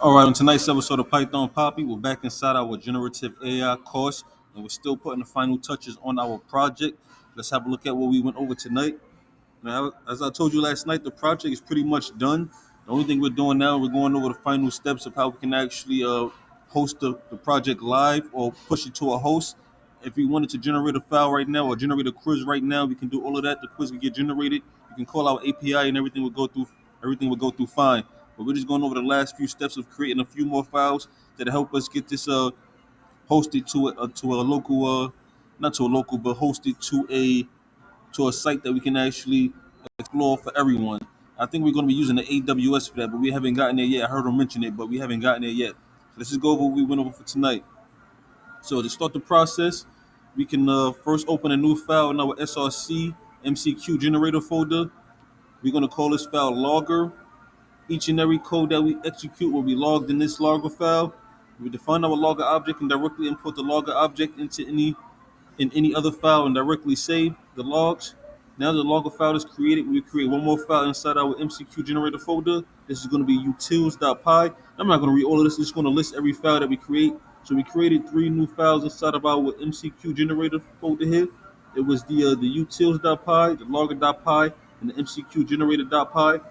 All right, on tonight's episode of Python Papi, we're back inside our generative AI course, and we're still putting the final touches on our project. Let's have a look at what we went over tonight. Now, as I told you last night, the project is pretty much done. The only thing we're doing now, we're going over the final steps of how we can actually host the project live or push it to a host. If we wanted to generate a file right now or generate a quiz right now, we can do all of that. The quiz can get generated. You can call our API and everything will go through. Everything will go through fine. But we're just going over the last few steps of creating a few more files that help us get this hosted to a local not to a local but hosted to a site that we can actually explore for everyone. I think we're going to be using the AWS for that, but we haven't gotten there yet. I heard them mention it, but we haven't gotten there yet. So let's just go over what we went over for tonight. So to start the process, we can first open a new file in our SRC MCQ generator folder. We're going to call this file logger. Each and every code that we execute will be logged in this logger file. We define our logger object and directly import the logger object into any other file and directly save the logs. Now the logger file is created, we create one more file inside our MCQ generator folder. This is going to be utils.py. I'm not going to read all of this. I'm just going to list every file that we create. So we created three new files inside of our MCQ generator folder here. It was the utils.py, the logger.py, and the MCQ generator.py.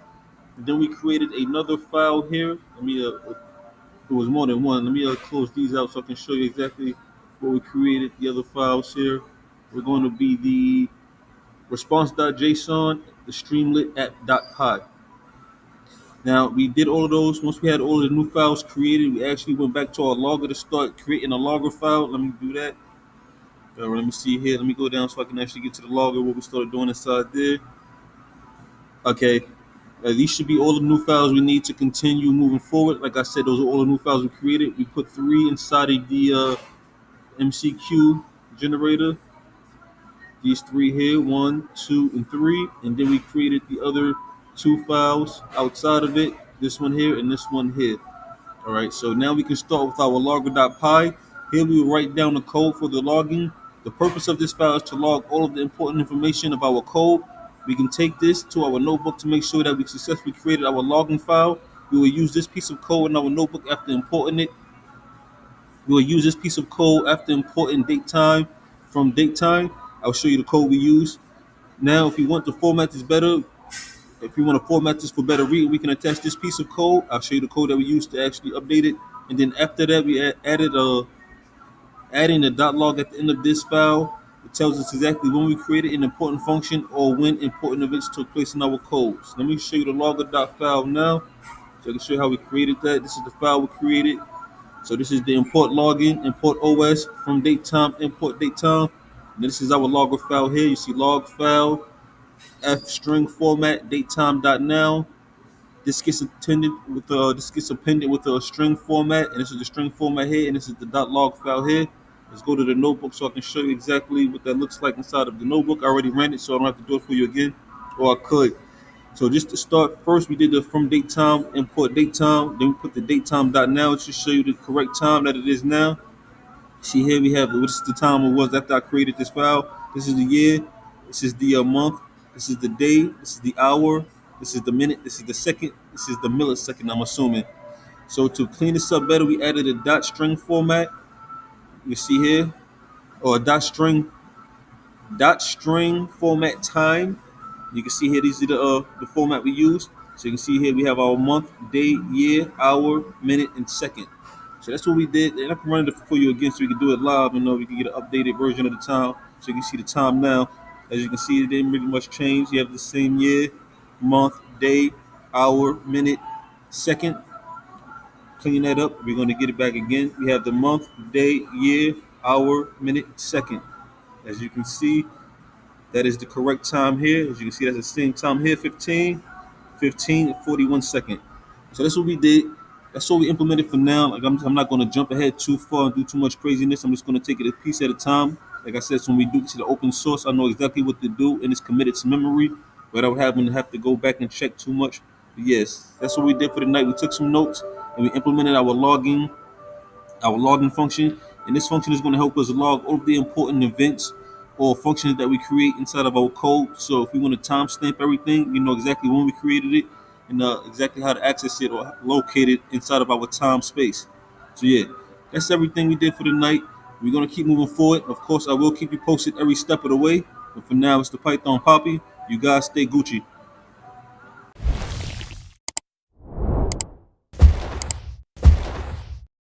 And then we created another file here. It was more than one. Let me close these out so I can show you exactly what we created. The other files here. We're going to be the response.json, the streamlit app.py. Now we did all of those. Once we had all of the new files created, we actually went back to our logger to start creating a logger file. Let me do that. Let me see here. Let me go down so I can actually get to the logger. What we started doing inside there. Okay. These should be all the new files we need to continue moving forward. Like I said, those are all the new files we created. We put three inside of the MCQ generator. These three here, one, two, and three. And then we created the other two files outside of it. This one here and this one here. All right, so now we can start with our logger.py. Here we will write down the code for the logging. The purpose of this file is to log all of the important information of our code. We can take this to our notebook to make sure that we successfully created our logging file. We will use this piece of code in our notebook after importing it. We will use this piece of code after importing datetime from datetime. I'll show you the code we use. Now, if you want to format this better, if you want to format this for better read, we can attach this piece of code. I'll show you the code that we used to actually update it. And then after that, we added adding a .log at the end of this file. It tells us exactly when we created an important function or when important events took place in our code. So let me show you the logger.file now, so I can show you how we created that. This is the file we created. So this is the import login, import OS from datetime, import datetime. And this is our logger file here. You see log file, F string format, datetime.now. This gets appended with a string format, and this is the string format here, and this is the .log file here. Let's go to the notebook so I can show you exactly what that looks like inside of the notebook. I already ran it, so I don't have to do it for you again, or I could. So just to start, first we did the from datetime, import datetime, then we put the datetime.now to show you the correct time that it is now. See here we have this is the time it was after I created this file. This is the year, this is the month, this is the day, this is the hour, this is the minute, this is the second, this is the millisecond, I'm assuming. So to clean this up better, we added a dot string format. You see here, or a dot string format time. You can see here these are the format we use. So you can see here we have our month, day, year, hour, minute, and second. So that's what we did, and I can run it for you again so we can do it live. We can get an updated version of the time, so you can see the time now. As you can see, it didn't really much change. You have the same year, month, day, hour, minute, second. Clean that up. We're going to get it back again. We have the month, day, year, hour, minute, second. As you can see, that is the correct time here. As you can see, that's the same time here, 15 and 41 seconds. So that's what we did. That's what we implemented for now. Like I'm not going to jump ahead too far and do too much craziness. I'm just going to take it a piece at a time. Like I said, so when we do to the open source, I know exactly what to do, and it's committed to memory without having to have to go back and check too much. But yes, that's what we did for the night. We took some notes and we implemented our logging function. And this function is going to help us log all of the important events or functions that we create inside of our code. So if we want to timestamp everything, we know exactly when we created it. and exactly how to access it or locate it inside of our time space. So yeah, that's everything we did for the night. We're gonna keep moving forward. Of course, I will keep you posted every step of the way. But for now, it's the Python Poppy. You guys stay Gucci.